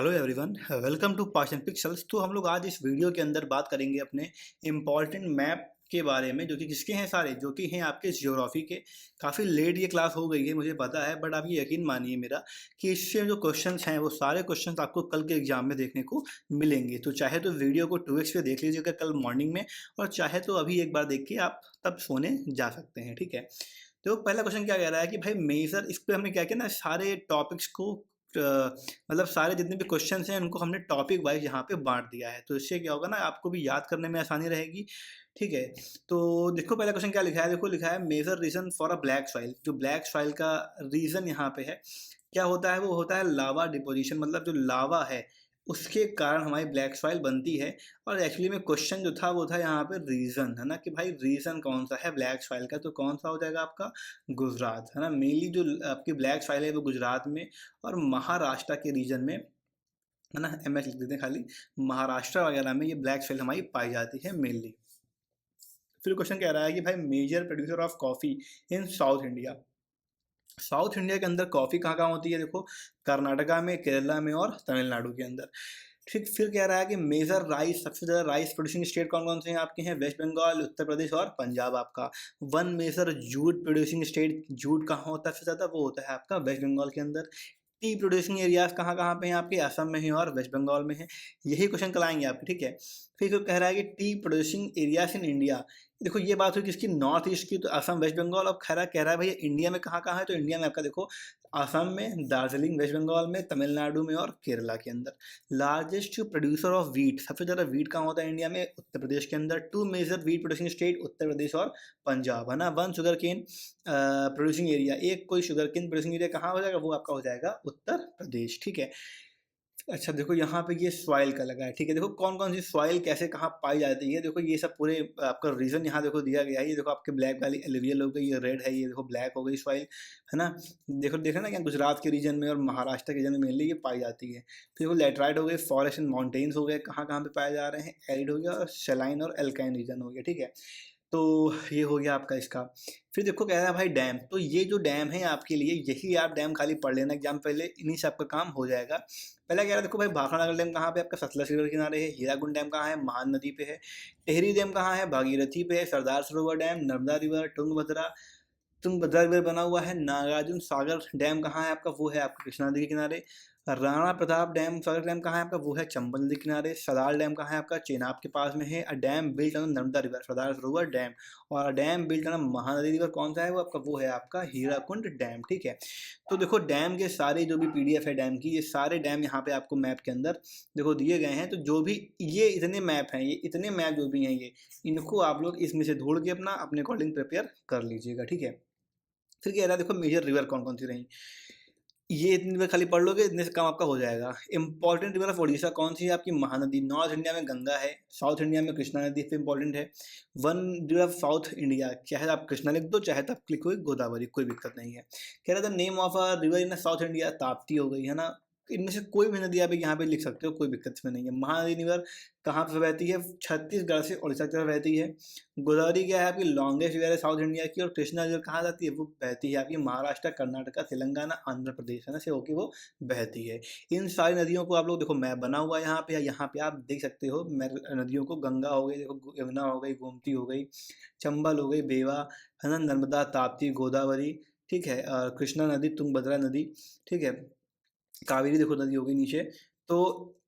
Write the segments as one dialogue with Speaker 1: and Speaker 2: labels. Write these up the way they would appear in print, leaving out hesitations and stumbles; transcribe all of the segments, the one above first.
Speaker 1: Hello everyone, welcome to passion pixels. तो हम लोग आज इस वीडियो के अंदर बात करेंगे अपने इम्पॉर्टेंट मैप के बारे में, जो कि किसके हैं, सारे जो कि हैं आपके ज्योग्राफी के। काफ़ी लेट ये क्लास हो गई है, मुझे पता है, बट आप ये यकीन मानिए मेरा कि इससे जो क्वेश्चंस हैं वो सारे क्वेश्चंस आपको कल के एग्जाम में देखने को मिलेंगे। तो चाहे तो वीडियो को 2x पे देख लीजिएगा कल मॉर्निंग में, और चाहे तो अभी एक बार देख के आप तब सोने जा सकते हैं। ठीक है, तो पहला क्वेश्चन क्या कह रहा है कि भाई मेजर, इस पे हमने क्या किया ना, सारे टॉपिक्स को मतलब सारे जितने भी क्वेश्चंस हैं उनको हमने टॉपिक वाइज यहाँ पे बांट दिया है। तो इससे क्या होगा ना, आपको भी याद करने में आसानी रहेगी। ठीक है, तो देखो पहला क्वेश्चन क्या लिखा है। देखो लिखा है major reason for a black soil. जो ब्लैक सॉइल का रीजन यहाँ पे है, क्या होता है, वो होता है लावा डिपोजिशन। मतलब जो लावा है उसके कारण हमारी ब्लैक सॉइल बनती है। और एक्चुअली में क्वेश्चन जो था वो था यहाँ पे रीजन, है ना, कि भाई रीजन कौन सा है ब्लैक सॉइल का, तो कौन सा हो जाएगा आपका गुजरात, है ना। मेनली जो आपकी ब्लैक सॉइल है वो गुजरात में और महाराष्ट्र के रीजन में, है ना, MS लिख देते हैं खाली, महाराष्ट्र वगैरह में ये ब्लैक सॉइल हमारी पाई जाती है मेनली। फिर क्वेश्चन कह रहा है कि भाई major producer of coffee in South India. South India के अंदर कॉफ़ी कहाँ कहाँ होती है, देखो कर्नाटका में, केरला में और तमिलनाडु के अंदर। ठीक, फिर कह रहा है कि मेजर राइस, सबसे ज़्यादा राइस प्रोड्यूसिंग स्टेट कौन कौन से हैं आपके हैं, वेस्ट बंगाल, उत्तर प्रदेश और पंजाब आपका। One major jute producing state, jute कहाँ होता है सबसे ज़्यादा, वो होता है आपका वेस्ट बंगाल के अंदर। टी प्रोड्यूसिंग एरियाज कहाँ कहाँ पे हैं आपके, असम में है और वेस्ट बंगाल में है। यही क्वेश्चन कल आएंगे आपके। ठीक है, फिर जो कह रहा है कि T producing areas in India. देखो ये बात हुई किसकी, नॉर्थ ईस्ट की, तो असम वेस्ट बंगाल। अब खैरा कह रहा है भैया इंडिया में कहाँ कहाँ है, तो इंडिया में आपका देखो असम में, दार्जिलिंग वेस्ट बंगाल में, तमिलनाडु में और केरला के अंदर। लार्जेस्ट प्रोड्यूसर ऑफ वीट, सबसे ज़्यादा वीट कहाँ होता है इंडिया में, उत्तर प्रदेश के अंदर। Two major wheat producing state, Uttar Pradesh और पंजाब, है ना। One sugarcane producing area, एक कोई शुगर केन प्रोड्यूसिंग एरिया कहाँ हो जाएगा, वो आपका हो जाएगा उत्तर प्रदेश। ठीक है, अच्छा देखो यहाँ पे ये सॉइल का लगा है। ठीक है, देखो कौन कौन सी सॉइल कैसे कहाँ पाई जाती है, देखो ये सब पूरे आपका रीजन यहाँ देखो दिया गया है। ये देखो आपके ब्लैक वाली एलुवियल हो गई, ये रेड है, ये देखो ब्लैक हो गई सॉइल, है ना। देखो देखो ना, क्या गुजरात के रीजन में और महाराष्ट्र के रीजन में मेनली ये पाई जाती है। फिर देखो लेटराइट हो गए, फॉरेस्ट एंड माउंटेन्स हो गए, कहाँ कहाँ पे पाए जा रहे हैं, एरिड हो गया और सेलाइन और एल्काइन रीजन हो गया। ठीक है, तो ये हो गया आपका इसका। फिर देखो कह रहा है भाई डैम, तो ये जो डैम है आपके लिए, यही आप डैम खाली पढ़ लेना एग्जाम पहले, इन्हीं से आपका काम हो जाएगा। पहला कह रहा है देखो भाई भाखड़ानगर डैम कहाँ पे आपका, सतलज रिवर किनारे है। हीराकुंड डैम कहाँ है, महान नदी पे है। टिहरी डैम कहाँ है, भागीरथी पे है। सरदार Sarovar dam, Narmada river, Tungabhadra, Tungabhadra river बना हुआ है। नागार्जुन सागर डैम कहाँ है आपका, वो है आपका कृष्णा नदी के किनारे। राणा प्रताप डैम, सागर डैम कहाँ है आपका, वो है चंबल नदी के किनारे। सलाल डैम कहाँ है आपका, चेनाब के पास में है। A dam built on Narmada river, Sardar Sarovar dam. और dam built on Mahanadi river कौन सा है, वो आपका वो है आपका हीराकुंड डैम। ठीक है, तो देखो डैम के सारे जो भी PDF है डैम की, ये सारे डैम यहाँ पे आपको मैप के अंदर देखो दिए गए हैं। तो जो भी ये इतने मैप हैं, ये इतने मैप जो भी हैं, ये इनको आप लोग इसमें से ढूंढ के अपना अपने अकॉर्डिंग प्रिपेयर कर लीजिएगा। ठीक है, फिर कह रहा है देखो मेजर रिवर कौन कौन सी रही, ये इतनी रिवर खाली पढ़ लोगे, इतने से काम आपका हो जाएगा। इंपॉर्टेंट रिवर ऑफ उड़ीसा कौन सी है आपकी, महानदी। नॉर्थ इंडिया में गंगा है, साउथ इंडिया में कृष्णा नदी फिर इंपॉर्टेंट है। One river of south India, चाहे आप कृष्णा लिख दो, चाहे तो आप क्लिक हो गोदावरी, कोई दिक्कत नहीं है। कह रहा था name of a river in South India, Tapti हो गई, है ना। इनमें से कोई भी नदी आप यहाँ पे लिख सकते हो, कोई दिक्कत इसमें नहीं है। महानदी रिवर कहाँ पर बहती है, छत्तीसगढ़ से उड़ीसा की तरफ बहती है। गोदावरी क्या है आपकी, लॉन्गेस्ट रिवर है साउथ इंडिया की। और कृष्णा रिवर कहाँ जाती है, वो बहती है आपकी महाराष्ट्र, कर्नाटका, तेलंगाना, आंध्र प्रदेश, है ना, से होके वो बहती है। इन सारी नदियों को आप लोग देखो मैप बना हुआ है यहाँ पे, या यहाँ पे आप देख सकते हो नदियों को। गंगा हो गई देखो, यमुना हो गई, गोमती हो गई, चंबल हो गई, बेवा, है ना, नर्मदा, ताप्ती, गोदावरी, ठीक है, कृष्णा नदी, तुंगभद्रा नदी, ठीक है, कावेरी देखो नदी हो गई नीचे। तो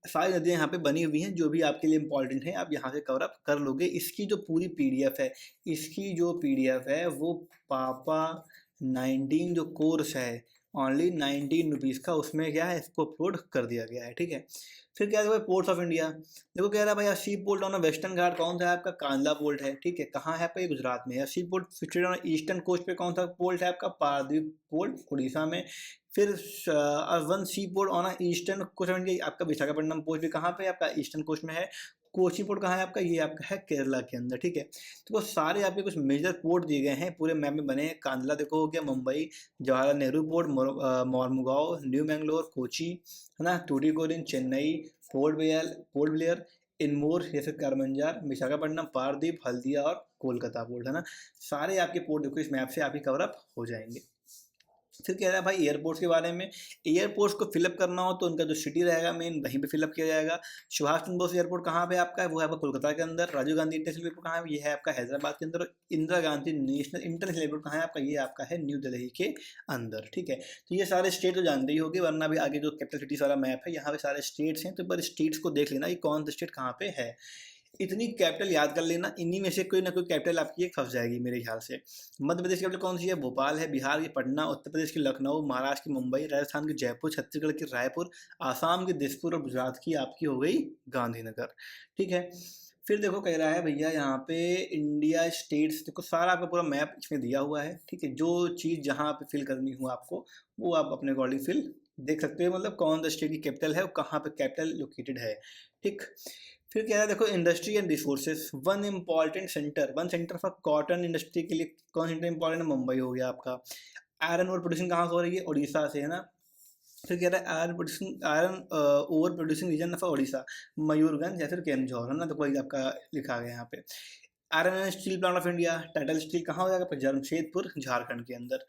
Speaker 1: सारी नदियाँ यहाँ पे बनी हुई हैं, जो भी आपके लिए इम्पोर्टेंट है आप यहाँ से कवर अप कर लोगे। इसकी जो पूरी PDF है, इसकी जो PDF है वो पापा 19 जो कोर्स है, ओनली 19 रुपीज़ का, उसमें क्या है, इसको अपलोड कर दिया गया है। ठीक है, फिर क्या है भाई पोर्ट्स ऑफ इंडिया। देखो कह रहा है भाई सी पोर्ट ऑन वेस्टर्न घाट कौन सा है आपका, कांदला पोर्ट है। ठीक है, कहाँ है आपका, ये गुजरात में है। Seaport situated on eastern coast पे कौन सा पोर्ट है आपका, पारादीप पोर्ट उड़ीसा में। फिर one sea port on eastern coast of India, आपका विशाखापट्टनम पोर्ट भी कहाँ पे है आपका, ईस्टर्न कोस्ट में है। कोची पोर्ट कहाँ है आपका, ये आपका है केरला के अंदर। ठीक है, तो वो सारे आपके कुछ मेजर पोर्ट दिए गए हैं, पूरे मैप में बने हैं। कांदला देखो हो गया, मुंबई, जवाहरलाल नेहरू पोर्ट, मोरमुगांव, न्यू मैंगलोर, कोची, है ना, टूटिकोरिन, चेन्नई, पोर्ट ब्लेयर, इनमोर, जैसे कारमंजार, विशाखापट्टनम, पारदीप, हल्दिया और कोलकाता पोर्ट, है ना। सारे आपके पोर्ट देखो इस मैप से आपके कवर अप हो जाएंगे। फिर कह रहा है भाई एयरपोर्ट्स के बारे में, एयरपोर्ट्स को फिलअप करना हो तो उनका जो सिटी रहेगा मेन वहीं पे फिलअप किया जाएगा। सुभाष चंद्र बोस एयरपोर्ट कहाँ पे आपका है, वो है आपका कोलकाता के अंदर। राजीव गांधी इंटरनेशनल एयरपोर्ट कहाँ है, ये है आपका हैदराबाद के अंदर। Indira Gandhi national international airport कहाँ है आपका, ये आपका है न्यू दिल्ली के अंदर, ठीक है। तो ये सारे स्टेट तो जानते ही होंगे, वरना भी आगे जो कैपिटल सिटीज वाला मैप है यहाँ पे सारे स्टेट्स हैं, तो एक बार स्टेट्स को देख लेना कि कौन सा स्टेट कहाँ पे है। इतनी कैपिटल याद कर लेना, इन्हीं में से कोई ना कोई कैपिटल आपकी एक फंस जाएगी मेरे ख्याल से। मध्य प्रदेश की कैपिटल कौन सी है, भोपाल है। बिहार की पटना, उत्तर प्रदेश की लखनऊ, महाराष्ट्र की मुंबई, राजस्थान की जयपुर, छत्तीसगढ़ की रायपुर, आसाम की दिसपुर और गुजरात की आपकी हो गई गांधीनगर, ठीक है। फिर देखो कह रहा है भैया यहाँ पे इंडिया स्टेट्स, देखो सारा आपका पूरा मैप इसमें दिया हुआ है, ठीक है। जो चीज़ जहाँ पे फिल करनी हो आपको वो आप अपने अकॉर्डिंग फिल देख सकते हो, मतलब कौन सा स्टेट की कैपिटल है और कहाँ पे कैपिटल लोकेटेड है, ठीक। फिर क्या है, देखो industry and resources, one centre for cotton industry के लिए कौन सेंटर इंपॉर्टेंट है, मुंबई हो गया आपका। आयरन ओवर प्रोड्यूसिंग कहाँ से हो रही है, उड़ीसा से, है ना। फिर कह रहा है iron ore producing region of Orissa, Mayurganj या फिर केंदुझौर, है ना। तो वही आपका लिखा गया यहाँ पे। Iron and steel plant of India, title steel कहाँ हो जाएगा, जमशेदपुर झारखंड के अंदर।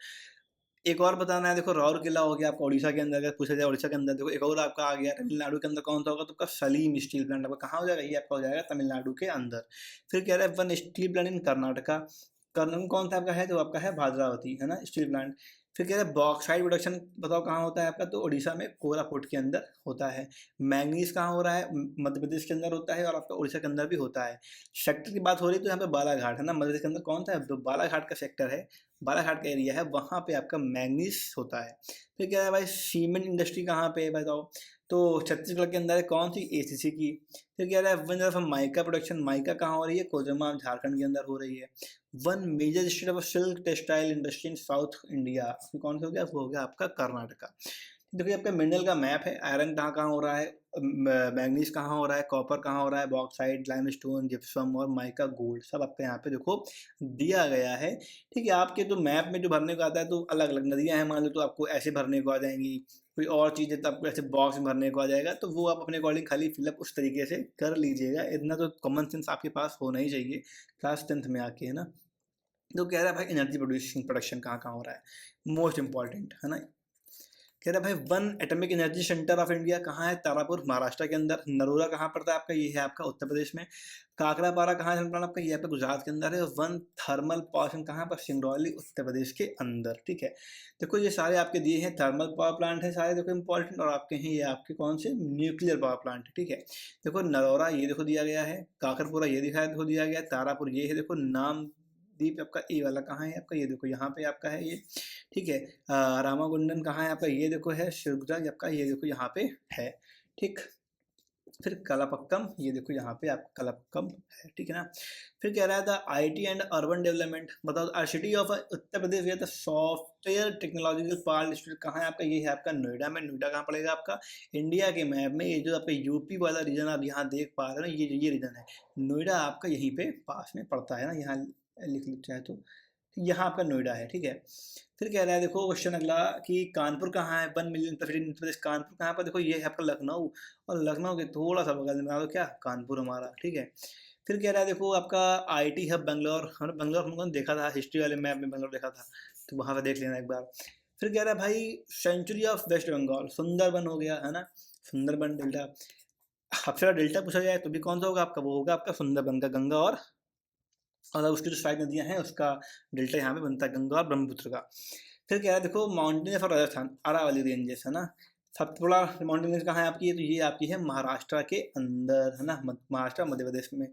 Speaker 1: एक और बताना है, देखो राउरकेला हो गया आपका उड़ीसा के अंदर, अगर पूछा जाए उड़ीसा के अंदर। देखो एक और आपका आ गया तमिलनाडु के अंदर, कौन सा होगा, तो आपका सलीम स्टील प्लांट आपका कहाँ हो जाएगा, ये आपका हो जाएगा तमिलनाडु के अंदर। फिर कह रहा है one steel plant in Karnataka, Karnataka कौन सा आपका है, तो आपका है भद्रावती, है ना, स्टील प्लांट। फिर कह रहे हैं बॉक्साइड प्रोडक्शन बताओ कहाँ होता है आपका, तो उड़ीसा में कोरापुट के अंदर होता है। मैंगनीज कहाँ हो रहा है, मध्य प्रदेश के अंदर होता है और आपका उड़ीसा के अंदर भी होता है। सेक्टर की बात हो रही है तो यहाँ पे बालाघाट, है ना, मध्य प्रदेश के अंदर कौन सा है, तो बालाघाट का सेक्टर है, बालाघाट का एरिया है, वहाँ पे आपका मैंगनीज होता है। फिर क्या है भाई, सीमेंट इंडस्ट्री कहाँ पे है बताओ, तो छत्तीसगढ़ के अंदर है, कौन सी, एसीसी की। फिर कह रहा है one of mica production, mica कहाँ हो रही है, कोजमा झारखंड के अंदर हो रही है। One major state of silk textile industry in South India, कौन सा हो गया, वो हो गया आपका कर्नाटका। देखिए आपका मिनरल का मैप है, आयरन कहाँ कहाँ हो रहा है, मैंगनीज कहाँ हो रहा है, कॉपर कहाँ हो रहा है, बॉक्साइट, लाइमस्टोन, जिप्सम और माइका गोल्ड, सब आपका यहाँ पे देखो दिया गया है, ठीक है। आपके तो मैप में जो भरने को आता है तो अलग अलग नदियाँ हैं मान लो, तो आपको ऐसे भरने को आ जाएंगी, कोई और चीज़ है तो आपको ऐसे बॉक्स में भरने को आ जाएगा, तो वो आप अपने अकॉर्डिंग खाली फिलअप उस तरीके से कर लीजिएगा। इतना तो कॉमन सेंस आपके पास होना ही चाहिए क्लास 10th में आके, है ना। तो कह रहा है भाई एनर्जी प्रोडक्शन कहाँ कहाँ हो रहा है, मोस्ट इंपॉर्टेंट, है ना। कह रहा है भाई one atomic energy centre of India कहाँ है, तारापुर महाराष्ट्र के अंदर। नरोरा कहाँ पड़ता है आपका, ये है आपका उत्तर प्रदेश में। काकरापारा कहाँ है सेंट्रल आपका, ये आपका गुजरात के अंदर है। वन थर्मल पावर स्टेशन कहाँ पर, सिंगरौली उत्तर प्रदेश के अंदर, ठीक है। देखो ये सारे आपके दिए हैं, थर्मल पावर प्लांट है सारे, देखो इंपॉर्टेंट। और आपके हैं ये आपके कौन से, न्यूक्लियर पावर प्लांट, ठीक है। देखो नरौरा ये देखो दिया गया है, काकरपुरा ये दिखाया देखो दिया गया है, तारापुर ये है देखो, नाम दीप आपका ए वाला कहाँ है आपका, ये देखो यहाँ पे आपका है ये, ठीक है। रामागुंडम कहाँ है आपका, ये देखो है शिवगंज आपका, ये देखो यहाँ पे है, ठीक। फिर कलापक्कम ये देखो यहाँ पे आपका कलापक्कम है, ठीक है ना। फिर कह रहा था आईटी एंड अर्बन डेवलपमेंट बताओ, सिटी ऑफ उत्तर प्रदेश या सॉफ्टवेयर टेक्नोलॉजिकल पार्क इंस्टीट्यूट कहाँ है आपका, ये है आपका नोएडा में। नोएडा कहाँ पड़ेगा आपका, इंडिया के मैप में ये जो आपका यूपी वाला रीजन आप यहाँ देख पा रहे हो ना, ये रीजन है, नोएडा आपका यहीं पे पास में पड़ता है ना, यहाँ लिख लो चाहे तो, यहाँ आपका नोएडा है, ठीक है। फिर कह रहा है देखो क्वेश्चन अगला कि कानपुर कहाँ है, 1 मिलियन प्रदेश, कानपुर कहाँ पर, देखो ये है आपका लखनऊ, और लखनऊ के थोड़ा सा बगल में बना दो क्या, कानपुर हमारा, ठीक है। फिर कह रहा है देखो आपका आईटी हब बेंगलोर, हमने बेंगलोर हम लोगों ने देखा था हिस्ट्री वाले मैप में, बेंगलोर देखा था, तो वहाँ पर देख लेना एक बार। फिर कह रहा है भाई sanctuary of West Bengal, Sundarban हो गया, है ना, सुंदरबन डेल्टा। अप्सरा डेल्टा पूछा जाए तो भी कौन सा होगा आपका, वो होगा आपका सुंदरबन का, गंगा और उसकी जो साइड नदियाँ हैं उसका डेल्टा यहाँ पे बनता है, गंगा और ब्रह्मपुत्र का। फिर क्या है देखो mountain for Rajasthan, Aravalli ranges, है ना। सबसे बड़ा माउंटेन रेंज कहाँ है आपकी, तो ये आपकी है महाराष्ट्र के अंदर, है ना, महाराष्ट्र मध्य प्रदेश में।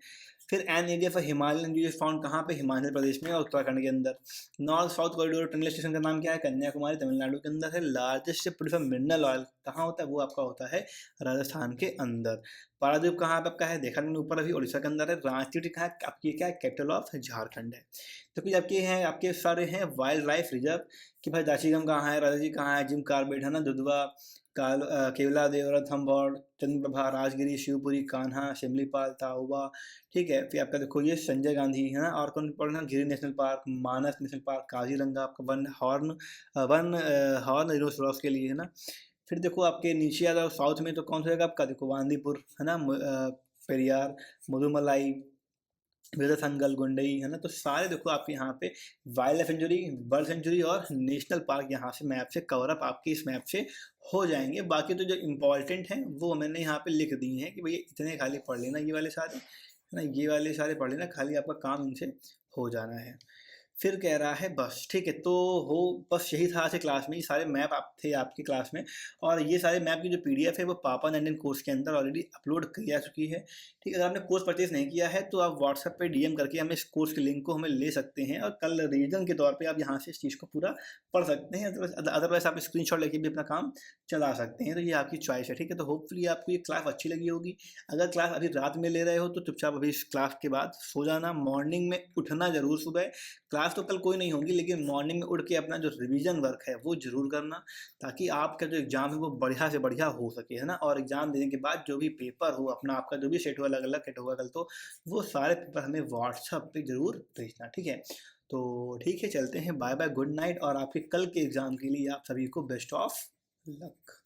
Speaker 1: फिर an area for Himalayan ranges found कहाँ पे, हिमाचल प्रदेश में और उत्तराखंड के अंदर। North south corridor tunnel station का नाम क्या है, कन्याकुमारी तमिलनाडु के अंदर है। लार्जेस्ट प्रोड्यूसर मिनरल ऑयल कहाँ होता है, वो आपका होता है राजस्थान के अंदर। पारादीप कहाँ पे आपका है, देखा मैंने ऊपर अभी, उड़ीसा के अंदर है। रांची कहाँ है आपकी, क्या है, कैपिटल ऑफ झारखंड है। तो कुछ आपके हैं, आपके सारे हैं वाइल्ड लाइफ रिजर्व कि भाई दाशीगम कहाँ है, राजा जी कहाँ है, जिम कार्बेट, है ना, दुधवा, केवला देव, रणथंभौर, चंद्रप्रभा, राजगिरी, शिवपुरी, कान्हा, शिमलीपाल, ताओबा, ठीक है। फिर आपका देखो ये संजय गांधी, है ना, और कौन पढ़ना, गिरी नेशनल पार्क, मानस नेशनल पार्क, काजीरंगा आपका, वन हॉर्न रिनोसोरस के लिए, है ना। फिर देखो आपके नीचे आ जाओ साउथ में तो कौन सा जगह आपका, देखो बांदीपुर, है ना, पेरियार, मुदुमलाई, वेदासंगल, गुंडई, है ना? तो सारे देखो आपके यहाँ पे wild life sanctuary, bird sanctuary और नेशनल पार्क यहाँ से मैप से कवर अप आपके इस मैप से हो जाएंगे। बाकी तो जो इम्पोर्टेंट हैं वो मैंने यहाँ पे लिख दी हैं कि भैया इतने खाली पढ़ लेना, ये वाले सारे, है ना? ये वाले सारे पढ़ लेना, खाली आपका काम इनसे हो जाना है। फिर कह रहा है बस ठीक है, तो हो बस यही था आज के क्लास में, ये सारे मैप आप थे आपकी क्लास में। और ये सारे मैप की जो पीडीएफ है वो पापा इंडियन कोर्स के अंदर ऑलरेडी अपलोड की जा चुकी है। ठीक है, अगर आपने कोर्स परचेज नहीं किया है तो आप व्हाट्सएप पे डीएम करके हमें इस कोर्स के लिंक को हमें ले सकते हैं, और कल रिवीजन के तौर पे आप यहाँ से इस चीज़ को पूरा पढ़ सकते हैं। अदरवाइज आप स्क्रीनशॉट लेके भी अपना काम चला सकते हैं, तो ये आपकी चॉइस है। ठीक है, तो होपफुली आपको ये क्लास अच्छी लगी होगी। अगर क्लास अभी रात में ले रहे हो तो चुपचाप अभी इस क्लास के बाद सो जाना, मॉर्निंग में उठना जरूर सुबह। क्लास तो कल कोई नहीं होगी, लेकिन मॉर्निंग में उठ के अपना जो रिवीजन वर्क है वो जरूर करना, ताकि आपका जो एग्जाम है वो बढ़िया से बढ़िया हो सके, है ना? और एग्जाम देने के बाद जो भी पेपर हो अपना, आपका जो भी सेट हो, अलग अलग सेट होगा कल, तो वो सारे पेपर हमें व्हाट्सएप पे जरूर भेजना। ठीक है, तो ठीक है, चलते हैं, बाय बाय, गुड नाइट, और आपके कल के एग्जाम के लिए आप सभी को बेस्ट ऑफ लक।